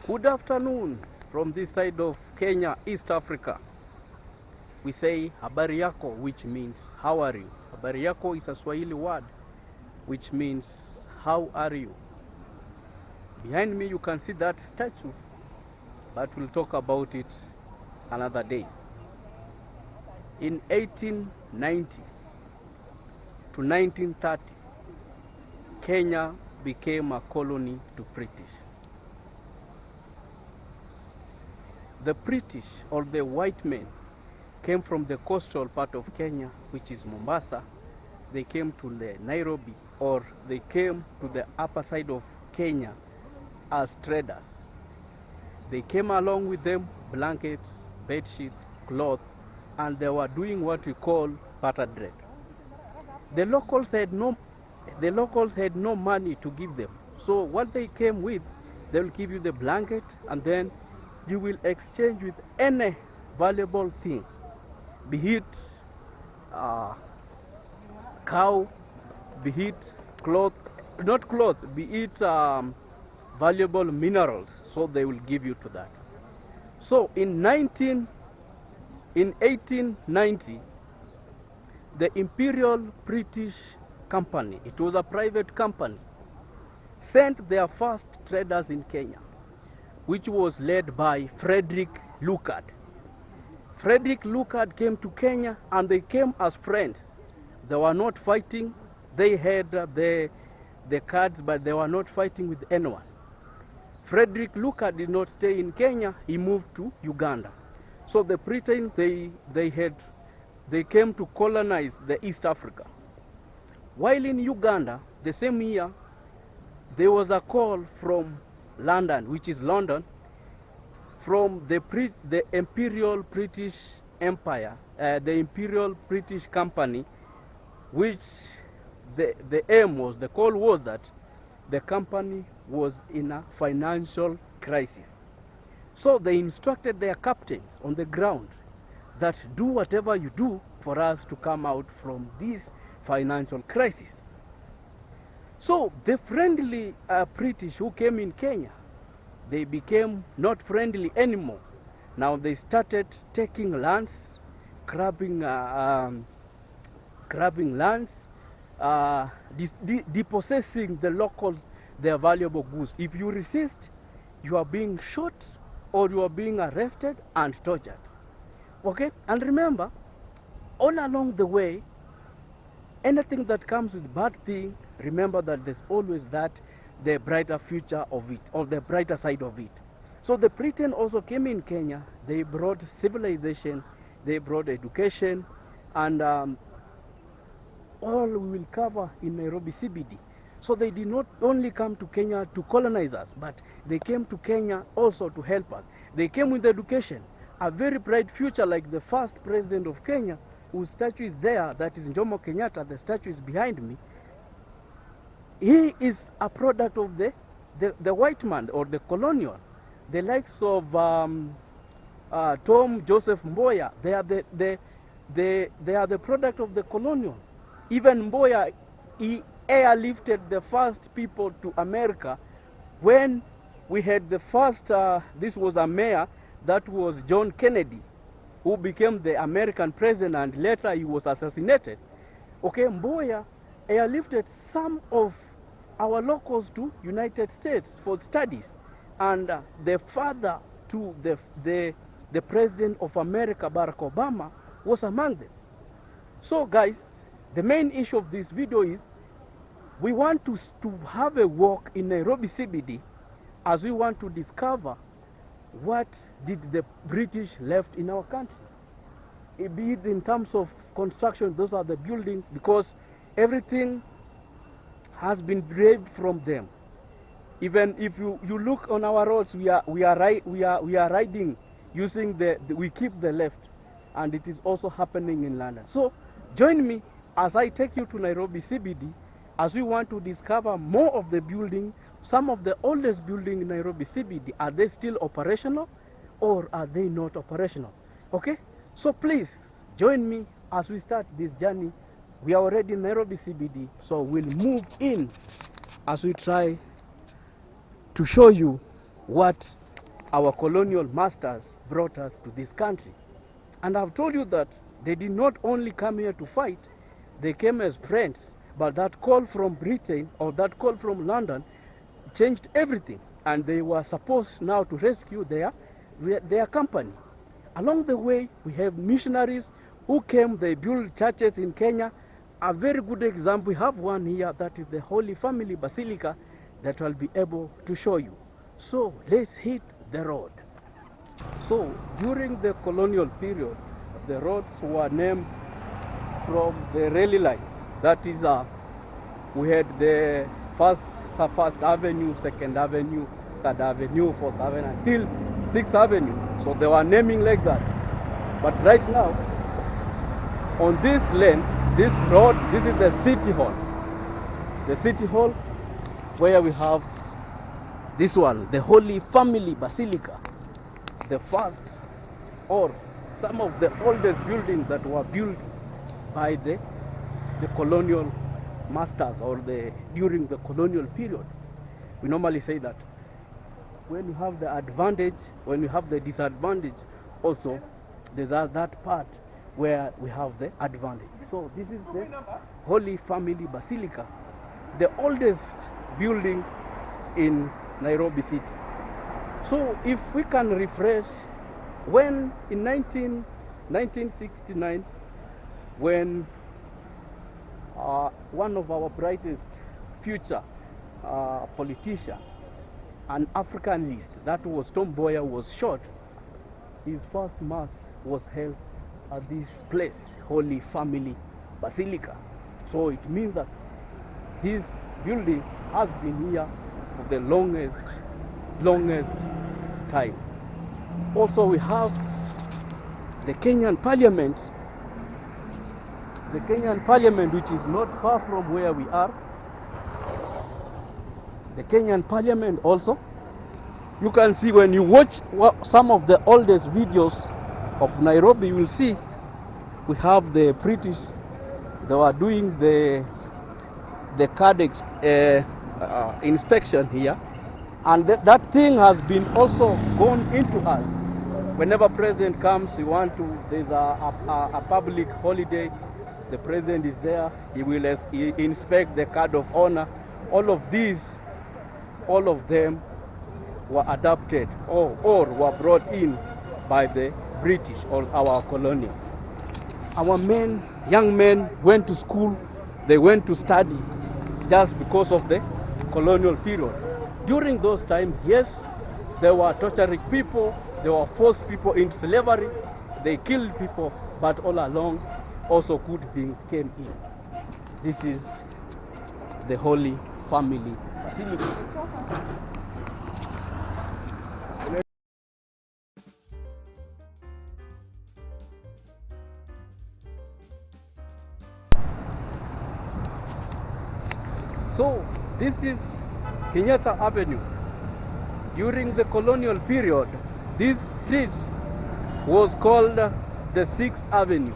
Good afternoon from this side of Kenya, East Africa. We say habari yako, which means how are you. Habari yako is a Swahili word which means how are you. Behind me you can see that statue, but we'll talk about it another day. In 1890 to 1930, Kenya became a colony to British. The British, or the white men, came from the coastal part of Kenya, which is Mombasa. They came to the Nairobi, or they came to the upper side of Kenya as traders. They came along with them blankets, bedsheet, cloth, and they were doing what we call barter trade. The locals had no money to give them. So what they came with, they will give you the blanket, and then you will exchange with any valuable thing, be it cow, be it cloth, not cloth, be it valuable minerals. So they will give you to that. So in 1890, the Imperial British Company, it was a private company, sent their first traders in Kenya, which was led by Frederick Lugard. Frederick Lugard came to Kenya, and they came as friends. They were not fighting. They had the cards, but they were not fighting with anyone. Frederick Lugard did not stay in Kenya. He moved to Uganda. So the Britain, they came to colonize the East Africa. While in Uganda, the same year, there was a call from London, which is London, from the Imperial British Empire, the Imperial British Company, which the aim was, the call was that the company was in a financial crisis. So they instructed their captains on the ground that do whatever you do for us to come out from this financial crisis. So the friendly British who came in Kenya, they became not friendly anymore. Now they started taking lands, grabbing lands, depossessing the locals their valuable goods. If you resist, you are being shot or you are being arrested and tortured. Okay? And remember, all along the way, anything that comes with bad thing, remember that there's always the brighter future of it, or the brighter side of it. So the Britain also came in Kenya. They brought civilization, they brought education, and all we will cover in Nairobi CBD. So they did not only come to Kenya to colonize us, but they came to Kenya also to help us. They came with education, a very bright future, like the first president of Kenya, whose statue is there, that is Jomo Kenyatta. The statue is behind me. He is a product of the white man, or the colonial. The likes of Tom Joseph Mboya, they are the product of the colonial. Even Mboya, he airlifted the first people to America when we had the first, this was a mayor, that was John Kennedy, who became the American president, and later he was assassinated. Okay, Mboya airlifted some of our locals to United States for studies, and the father to the president of America, Barack Obama, was among them. So guys, the main issue of this video is we want to have a walk in Nairobi CBD, as we want to discover what did the British left in our country. Be it in terms of construction, those are the buildings, because everything has been derived from them. Even if you look on our roads, we are riding using we keep the left, and it is also happening in London. So join me as I take you to Nairobi CBD, as we want to discover more of the building. Some of the oldest buildings in Nairobi CBD, are they still operational or are they not operational? Okay, so please join me as we start this journey. We are already in Nairobi CBD, so we'll move in as we try to show you what our colonial masters brought us to this country. And I've told you that they did not only come here to fight, they came as friends. But that call from Britain or that call from London changed everything. And they were supposed now to rescue their company. Along the way, we have missionaries who came, they built churches in Kenya. A very good example, we have one here, that is the Holy Family Basilica, that I'll be able to show you. So let's hit the road. So during the colonial period, the roads were named from the railway line. That is, we had the first Avenue, Second Avenue, Third Avenue, Fourth Avenue, until 6th Avenue. So they were naming like that. But right now, on this lane, this road, this is the City Hall. The City Hall, where we have this one, the Holy Family Basilica. The first, or some of the oldest buildings that were built by the colonial masters, or during the colonial period. We normally say that when you have the advantage, when you have the disadvantage, also there's that part where we have the advantage. So this is the Holy Family Basilica, the oldest building in Nairobi City. So if we can refresh, when in 1969, when one of our brightest future politician, an Africanist, that was Tom Mboya, was shot, his first mass was held at this place, Holy Family Basilica. So it means that this building has been here for the longest time. Also, we have the Kenyan Parliament. The Kenyan Parliament, which is not far from where we are. The Kenyan Parliament also. You can see when you watch some of the oldest videos of Nairobi, you will see we have the British. They were doing the card inspection here, and that thing has been also gone into us. Whenever president comes, there's a public holiday, the president is there, he will inspect the card of honor. All of them were adopted or were brought in by the British or our colonial. Our young men went to school, they went to study just because of the colonial period. During those times, yes, they were torturing people, they were forced people into slavery, they killed people, but all along also good things came in. This is the Holy Family Basilica. So this is Kenyatta Avenue. During the colonial period, this street was called the 6th Avenue.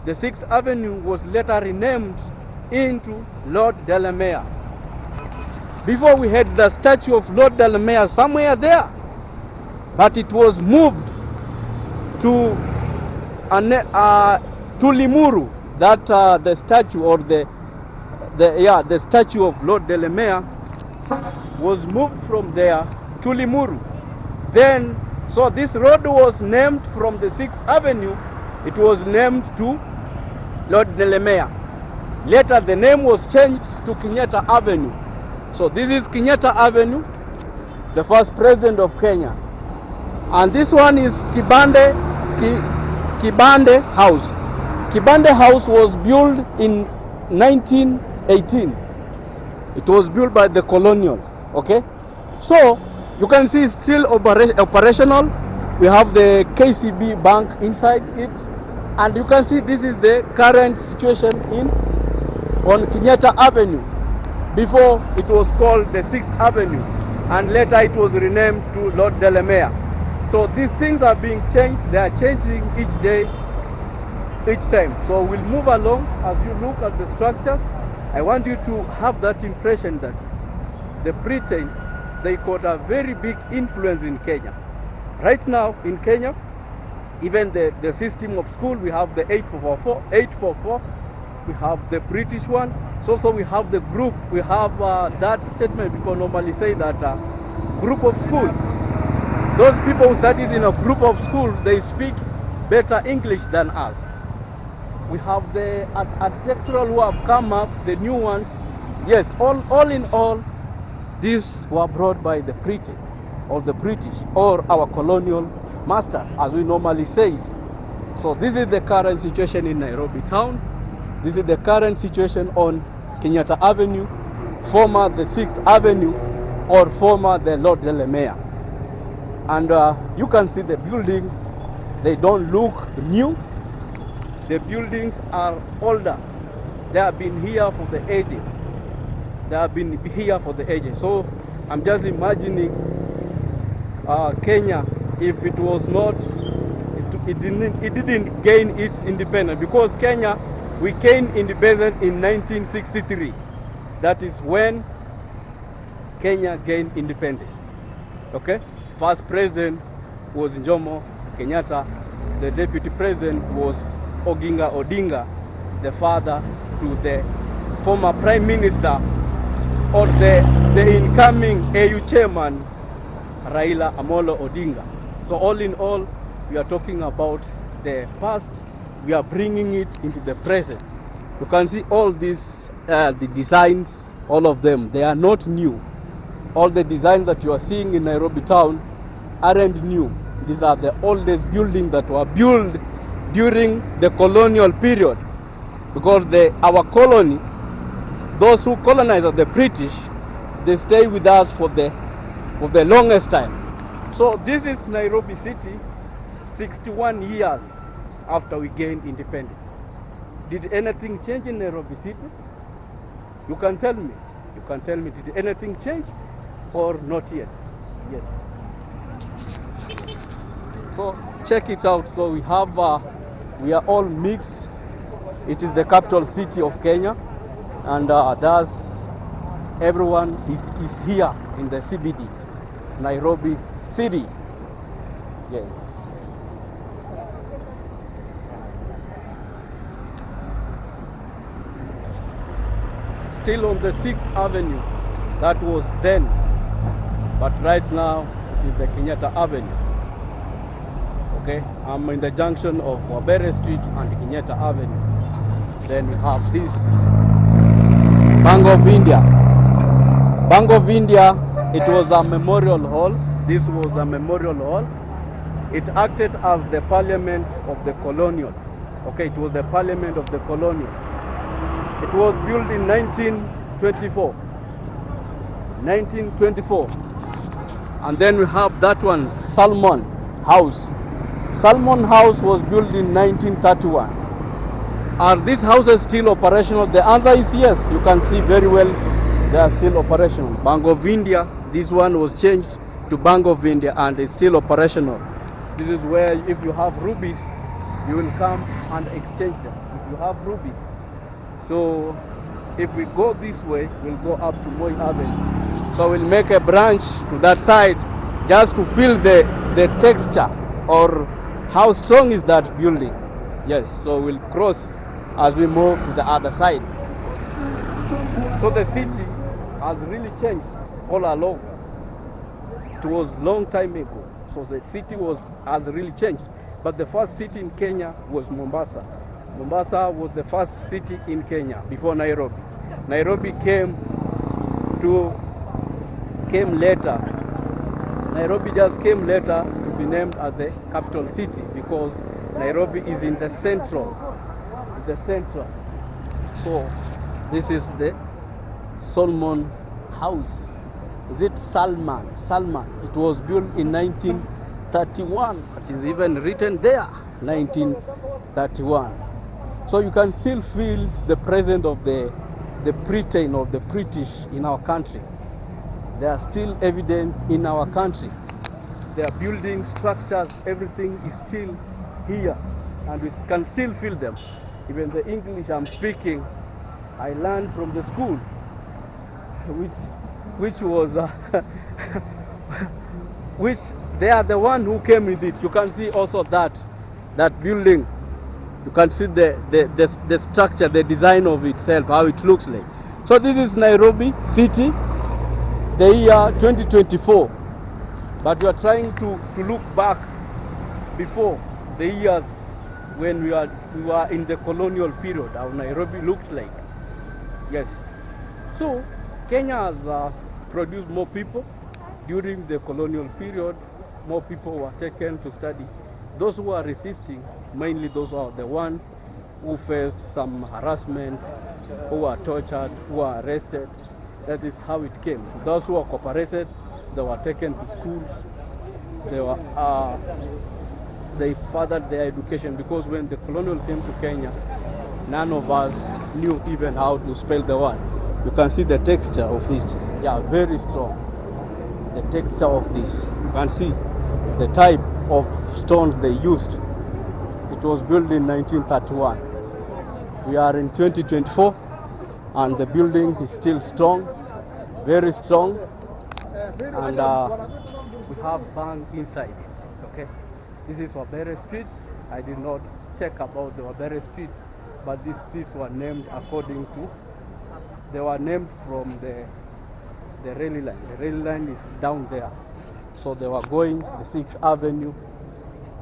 The 6th Avenue was later renamed into Lord Delamere. Before we had the statue of Lord Delamere somewhere there, but it was moved to Limuru, that the statue or the statue of Lord Delamere was moved from there to Limuru. Then, so this road was named from the 6th Avenue, it was named to Lord Delamere. Later the name was changed to Kenyatta Avenue. So this is Kenyatta Avenue, the first president of Kenya. And this one is Kibande House. Kibande House was built in 1918. It was built by the colonials, okay? So you can see it's still operational. We have the KCB bank inside it, and you can see this is the current situation on Kenyatta Avenue. Before it was called the 6th Avenue, and later it was renamed to Lord Delamere. So these things are being changed, they are changing each day, each time. So we'll move along. As you look at the structures, I want you to have that impression that the Britain they got a very big influence in Kenya. Right now in Kenya, even the system of school, we have the 844, we have the British one. So also we have the group, we have that statement people normally say that group of schools. Those people who study in a group of schools, they speak better English than us. We have the architectural who have come up, the new ones. Yes, all in all, these were brought by the British or our colonial masters, as we normally say it. So this is the current situation in Nairobi Town. This is the current situation on Kenyatta Avenue, former the 6th Avenue, or former the Lord de Mayor. And you can see the buildings, they don't look new. The buildings are older. They have been here for the ages. They have been here for the ages. So I'm just imagining Kenya, if it was not, it didn't gain its independence, because Kenya, we gained independence in 1963. That is when Kenya gained independence. Okay? First president was Jomo Kenyatta. The deputy president was Oginga Odinga, the father to the former prime minister or the incoming AU chairman, Raila Amolo Odinga. So all in all, we are talking about the past, we are bringing it into the present. You can see all these, the designs, all of them, they are not new. All the designs that you are seeing in Nairobi Town aren't new. These are the oldest buildings that were built during the colonial period, because our colony, those who colonized the British, they stayed with us for the longest time. So this is Nairobi City, 61 years after we gained independence. Did anything change in Nairobi City? You can tell me. You can tell me, did anything change or not yet? Yes. So check it out. So we have, we are all mixed. It is the capital city of Kenya, and thus everyone is here in the CBD, Nairobi City. Yes. Still on the 6th Avenue, that was then, but right now it is the Kenyatta Avenue. Okay, I'm in the junction of Wabere Street and Kenyatta Avenue. Then we have this Bank of India. Bank of India, it was a memorial hall. This was a memorial hall. It acted as the parliament of the colonial. Okay, it was the parliament of the colonial. It was built in 1924. 1924. And then we have that one, Salmon House. Salmon House was built in 1931. Are these houses still operational? The answer is yes. You can see very well they are still operational. Bank of India, this one was changed to Bank of India and is still operational. This is where if you have rubies, you will come and exchange them. If you have rubies. So if we go this way, we'll go up to Moi Avenue. So we'll make a branch to that side just to feel the texture or how strong is that building. Yes, so we'll cross as we move to the other side. So the city has really changed all along. It was long time ago. So the city has really changed. But the first city in Kenya was Mombasa. Mombasa was the first city in Kenya before Nairobi. Nairobi came later. Nairobi just came later to be named as the capital city because Nairobi is in the central. So this is the Salmon House. Is it Salman? Salman. It was built in 1931. It is even written there, 1931. So you can still feel the presence of the Britain or the British in our country. They are still evident in our country. Their building structures, everything is still here, and we can still feel them. Even the English I'm speaking, I learned from the school, which was which they are the one who came with it. You can see also that building. You can see the structure, the design of itself, how it looks like. So this is Nairobi City, the year 2024. But we are trying to look back before the years when we were in the colonial period, how Nairobi looked like. Yes. So Kenya has produced more people during the colonial period. More people were taken to study. Those who are resisting, mainly those are the ones who faced some harassment, who were tortured, who were arrested. That is how it came. Those who were cooperated, they were taken to schools. They furthered their education, because when the colonial came to Kenya, none of us knew even how to spell the word. You can see the texture of it. Yeah, very strong. The texture of this. You can see the type of stones they used. It was built in 1931. We are in 2024 and the building is still strong, very strong, and we have bank inside it. Okay, this is Wabere Street. I did not check about the Wabere Street, but these streets were named according to, they were named from the rail line. The rail line is down there. So they were going the 6th Avenue,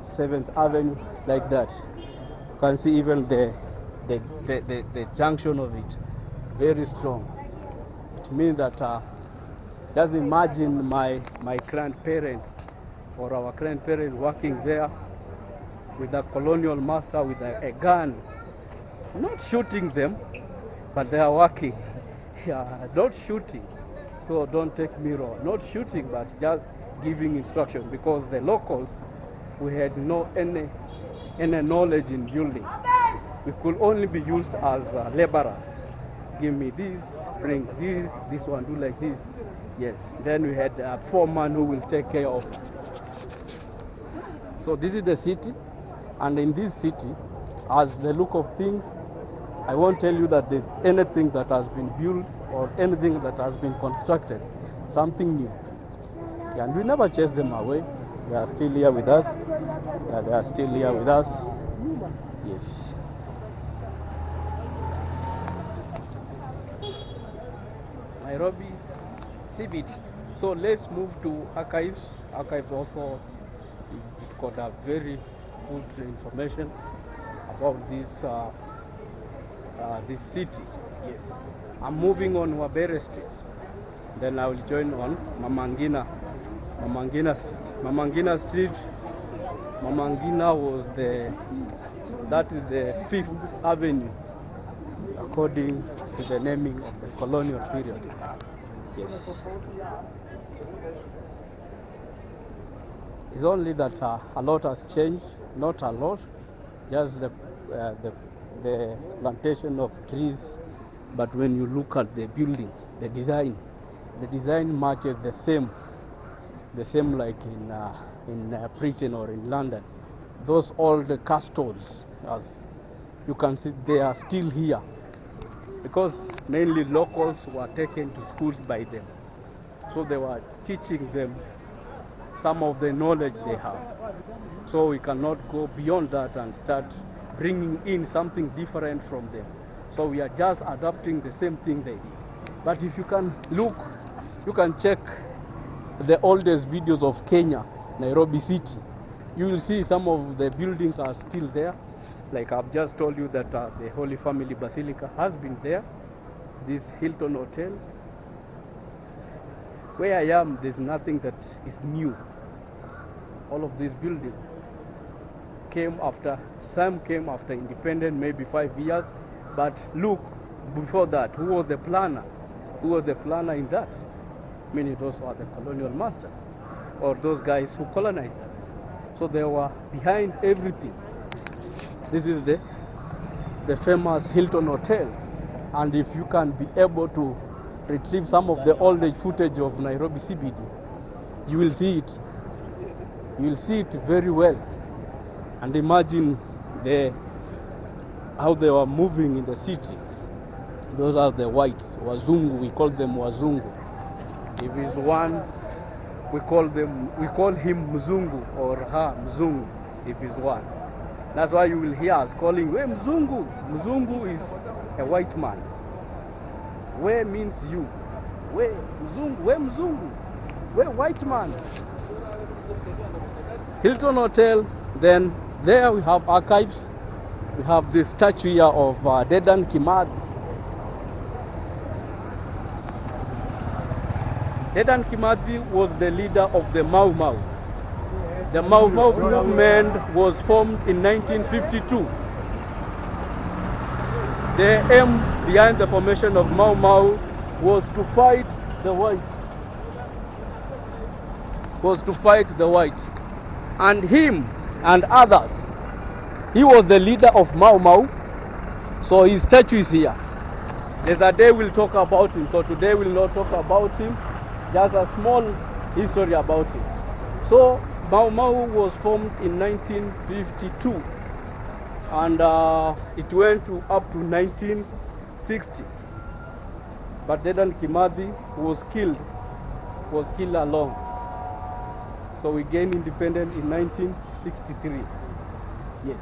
7th Avenue, like that. You can see even the junction of it, very strong. It means that, just imagine my grandparents or our grandparents working there with a colonial master with a gun, not shooting them, but they are working. Yeah, not shooting. So don't take me wrong, not shooting, but just giving instruction, because the locals, we had no any knowledge in building. We could only be used as laborers. Give me this, bring this one do like this. Yes, then we had a foreman who will take care of it. So this is the city, and in this city, as the look of things, I won't tell you that there's anything that has been built or anything that has been constructed, something new. And we never chase them away. They are still here with us. Yeah, they are still here with us. Yes. Nairobi CBD. So let's move to archives. Archives also, it got a very good information about this city. Yes. I'm moving on Wabere Street. Then I will join on Mamangina Street. Mamangina Street. Mamangina was that is the 5th Avenue, according to the naming of the colonial period. Yes. It's only that a lot has changed, not a lot, just the plantation of trees. But when you look at the buildings, the design matches the same like in Britain or in London. Those old castles, as you can see, they are still here, because mainly locals were taken to schools by them. So they were teaching them some of the knowledge they have. So we cannot go beyond that and start bringing in something different from them. So we are just adopting the same thing they did. But if you can look, you can check the oldest videos of Kenya, Nairobi City. You will see some of the buildings are still there. Like I've just told you that the Holy Family Basilica has been there. This Hilton Hotel. Where I am, there's nothing that is new. All of these buildings some came after independence, maybe 5 years. But look, before that, who was the planner? Who was the planner in that? I mean, those were the colonial masters, or those guys who colonized us. So they were behind everything. This is the famous Hilton Hotel. And if you can be able to retrieve some of the old age footage of Nairobi CBD, you will see it. You will see it very well. And imagine how they were moving in the city. Those are the whites, Wazungu, we call them Wazungu. If he's one, we call him Mzungu or her Mzungu if he's one. That's why you will hear us calling, "We Mzungu." Mzungu is a white man. We means you. We Mzungu. We white man. Hilton Hotel, then there we have archives. We have this statue here of Dedan Kimathi. Dedan Kimathi was the leader of the Mau Mau. The Mau Mau movement was formed in 1952. The aim behind the formation of Mau Mau was to fight the white. And him and others. He was the leader of Mau Mau, so his statue is here. There's a day we'll talk about him, so today we'll not talk about him, just a small history about him. So Mau Mau was formed in 1952, and it went up to 1960. But Dedan Kimathi was killed along. So we gained independence in 1963. Yes.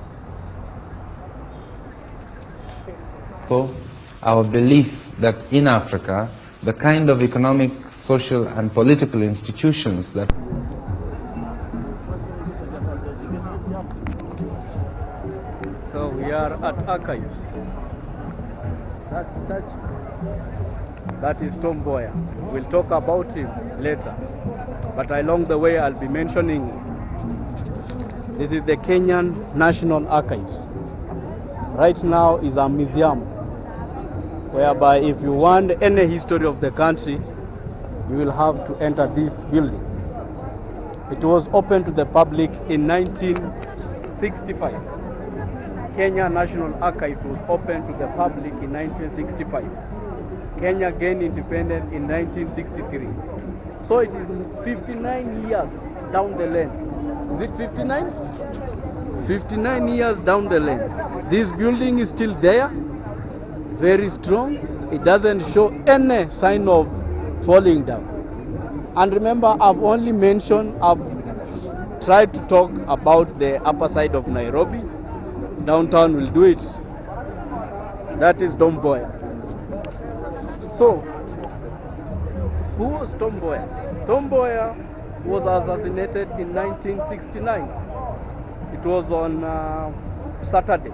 Our belief that in Africa, the kind of economic, social, and political institutions that So we are at archives. That is Tom Mboya. We'll talk about him later. But along the way, I'll be mentioning this is the Kenyan National Archives. Right now is a museum whereby if you want any history of the country, you will have to enter this building. It was opened to the public in 1965. Kenya National Archives was opened to the public in 1965. Kenya gained independence in 1963. So it is 59 years down the lane. Is it 59? 59 years down the lane. This building is still there, very strong. It doesn't show any sign of falling down. And remember, I've tried to talk about the upper side of Nairobi. Downtown will do it. That is Tom Mboya. So, who was Tom Mboya? Tom Mboya was assassinated in 1969. It was on Saturday.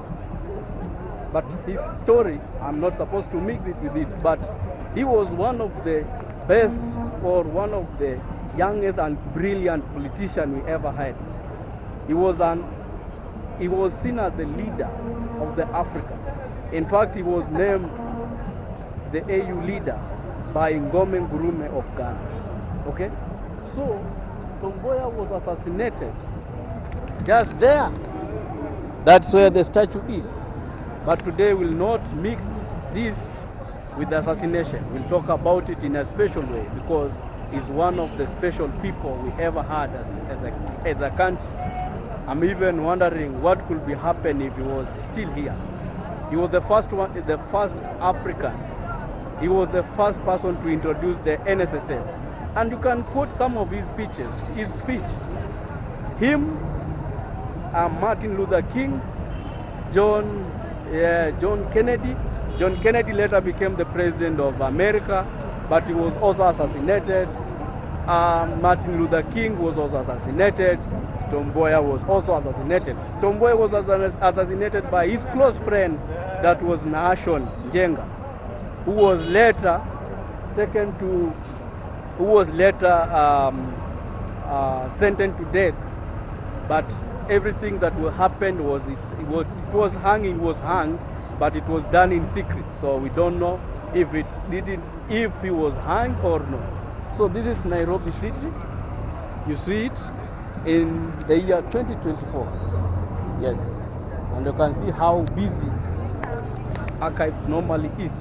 But his story, I'm not supposed to mix it with it, but he was one of the best or one of the youngest and brilliant politician we ever had. He was seen as the leader of the Africa. In fact, he was named the AU leader by Ngome Ngurume of Ghana. Okay? So, Tom Mboya was assassinated just there. That's where the statue is. But today we'll not mix this with the assassination. We'll talk about it in a special way because he's one of the special people we ever had as a country. I'm even wondering what could be happen if he was still here. He was the first African. He was the first person to introduce the NSSF. And you can quote some of his speech. Him, Martin Luther King, John Kennedy. John Kennedy later became the president of America, but he was also assassinated. Martin Luther King was also assassinated. Tom Mboya was also assassinated. Tom Mboya was assassinated by his close friend that was Nashon Njenga, who was later sentenced to death. But everything that happened was hanging, but it was done in secret. So we don't know if he was hanged or not. So this is Nairobi City. You see it in the year 2024. Yes. And you can see how busy archive normally is.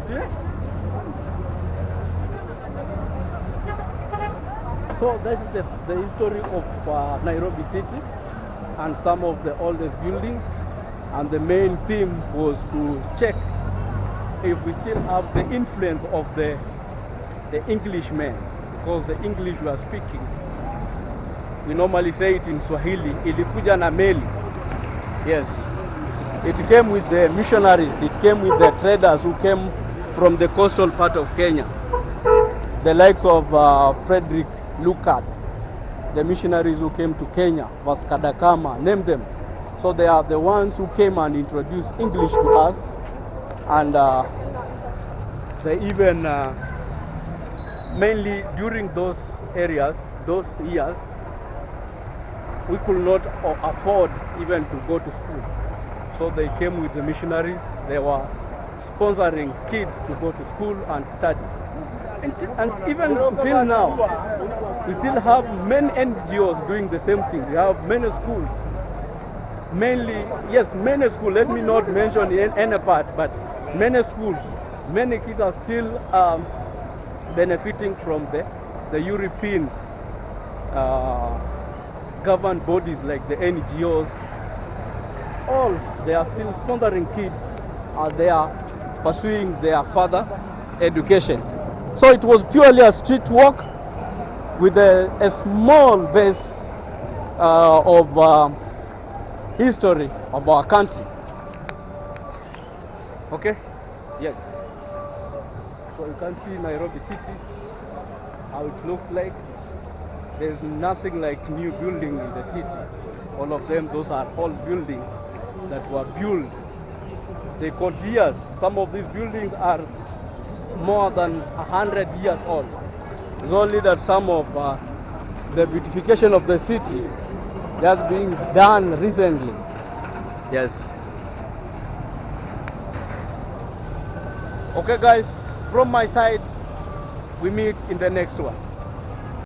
Yeah. So that is the history of Nairobi City and some of the oldest buildings. And the main theme was to check if we still have the influence of the Englishmen, because the English we are speaking, we normally say it in Swahili, ilikuja na meli. Yes, it came with the missionaries, it came with the traders who came from the coastal part of Kenya, the likes of Frederick Lugard, the missionaries who came to Kenya, Vasco da Gama, name them. So they are the ones who came and introduced English to us, and they even mainly during those areas, those years, we could not afford even to go to school. So they came with the missionaries. They were sponsoring kids to go to school and study. And even till now, we still have many NGOs doing the same thing. We have many schools. Mainly, yes, many schools. Let me not mention any part, but many schools. Many kids are still benefiting from the European government bodies like the NGOs. All they are still sponsoring kids as they are pursuing their further education. So it was purely a street walk with a small base of history of our country. Okay? Yes. So you can see Nairobi City, how it looks like. There's nothing like new building in the city. All of them, those are old buildings that were built. They got years. Some of these buildings are more than 100 years old. It's only that some of the beautification of the city just being done recently. Yes. Okay guys, from my side, we meet in the next one.